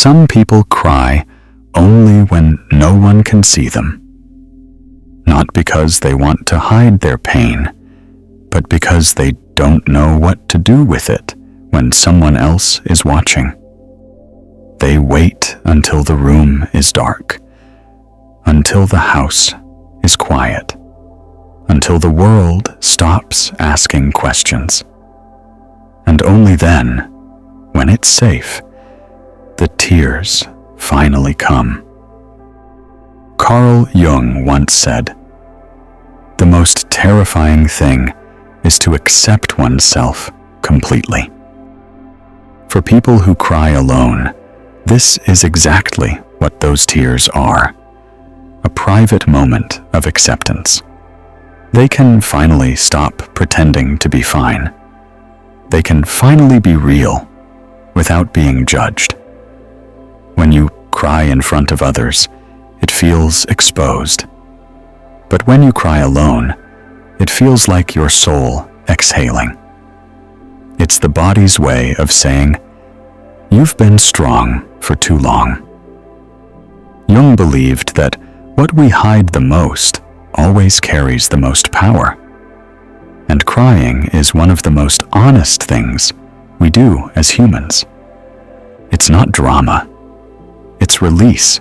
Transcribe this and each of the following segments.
some people cry only when no one can see them. Not because they want to hide their pain, but because they don't know what to do with it when someone else is watching. They wait until the room is dark, until the house is quiet, until the world stops asking questions. And only then, when it's safe, the tears finally come. Carl Jung once said, "The most terrifying thing is to accept oneself completely." For people who cry alone, this is exactly what those tears are, a private moment of acceptance. They can finally stop pretending to be fine. They can finally be real without being judged. When you cry in front of others, it feels exposed. But when you cry alone, it feels like your soul exhaling. It's the body's way of saying, "You've been strong for too long." Jung believed that what we hide the most always carries the most power. And crying is one of the most honest things we do as humans. It's not drama. It's release.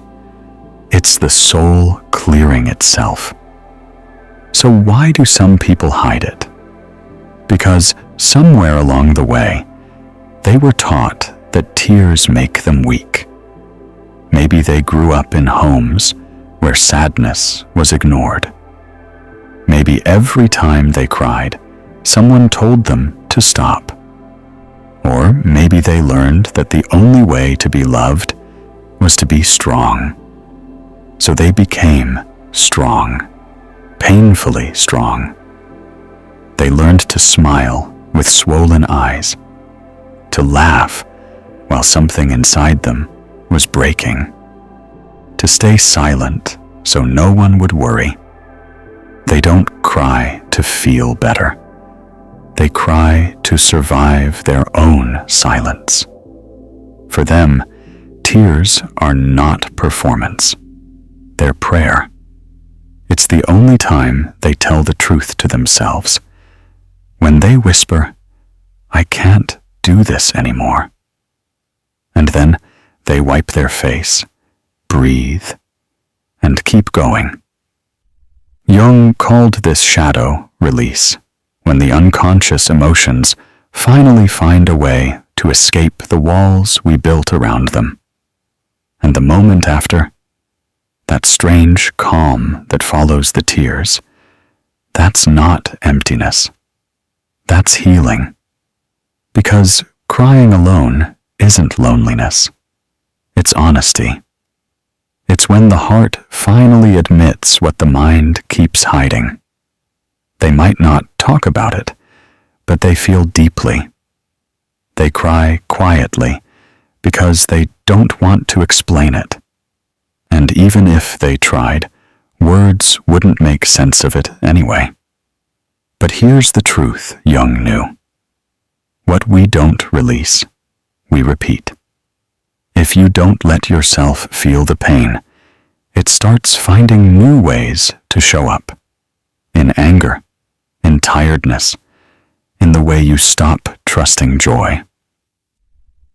It's the soul clearing itself. So why do some people hide it? Because somewhere along the way, they were taught that tears make them weak. Maybe they grew up in homes where sadness was ignored. Maybe every time they cried, someone told them to stop. Or maybe they learned that the only way to be loved was to be strong. So they became strong, painfully strong. They learned to smile with swollen eyes, to laugh while something inside them was breaking, to stay silent so no one would worry. They don't cry to feel better. They cry to survive their own silence. For them, tears are not performance. They're prayer. It's the only time they tell the truth to themselves. When they whisper, "I can't do this anymore." And then they wipe their face, breathe, and keep going. Jung called this shadow release, when the unconscious emotions finally find a way to escape the walls we built around them. And the moment after, that strange calm that follows the tears, that's not emptiness. That's healing. Because crying alone isn't loneliness. It's honesty. It's when the heart finally admits what the mind keeps hiding. They might not talk about it, but they feel deeply. They cry quietly because they don't want to explain it. And even if they tried, words wouldn't make sense of it anyway. But here's the truth Jung knew. What we don't release, we repeat. If you don't let yourself feel the pain, it starts finding new ways to show up. In anger, in tiredness, in the way you stop trusting joy.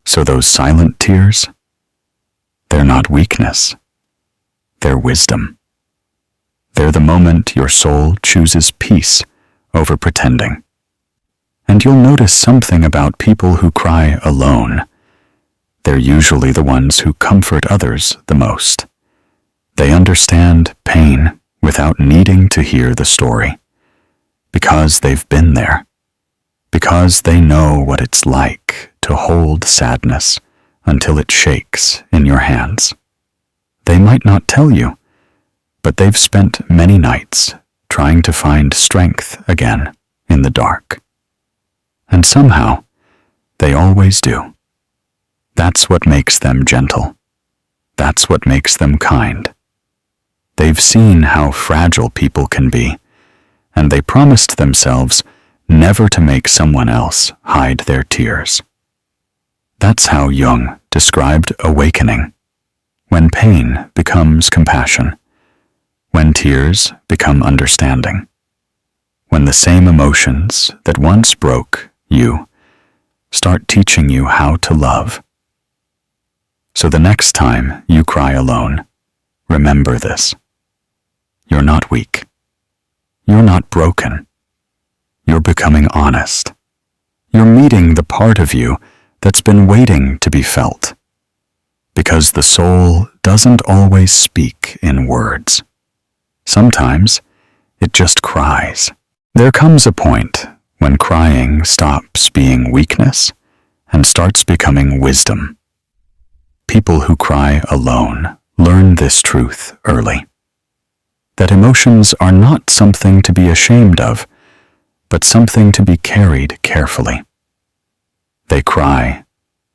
So those silent tears, they're not weakness. They're wisdom. They're the moment your soul chooses peace over pretending. And you'll notice something about people who cry alone. They're usually the ones who comfort others the most. They understand pain without needing to hear the story, because they've been there, because they know what it's like to hold sadness until it shakes in your hands. They might not tell you, but they've spent many nights trying to find strength again in the dark. And somehow, they always do. That's what makes them gentle. That's what makes them kind. They've seen how fragile people can be, and they promised themselves never to make someone else hide their tears. That's how Jung described awakening, when pain becomes compassion, when tears become understanding, when the same emotions that once broke you start teaching you how to love. So the next time you cry alone, remember this. You're not weak. You're not broken. You're becoming honest. You're meeting the part of you that's been waiting to be felt. Because the soul doesn't always speak in words. Sometimes it just cries. There comes a point when crying stops being weakness and starts becoming wisdom. People who cry alone learn this truth early. That emotions are not something to be ashamed of, but something to be carried carefully. They cry,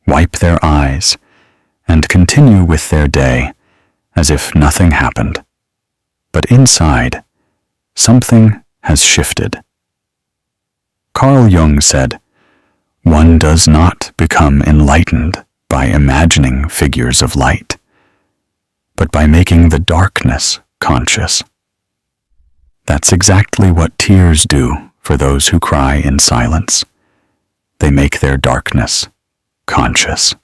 wipe their eyes, and continue with their day as if nothing happened. But inside, something has shifted. Carl Jung said, "One does not become enlightened by imagining figures of light, but by making the darkness conscious." That's exactly what tears do for those who cry in silence. They make their darkness conscious.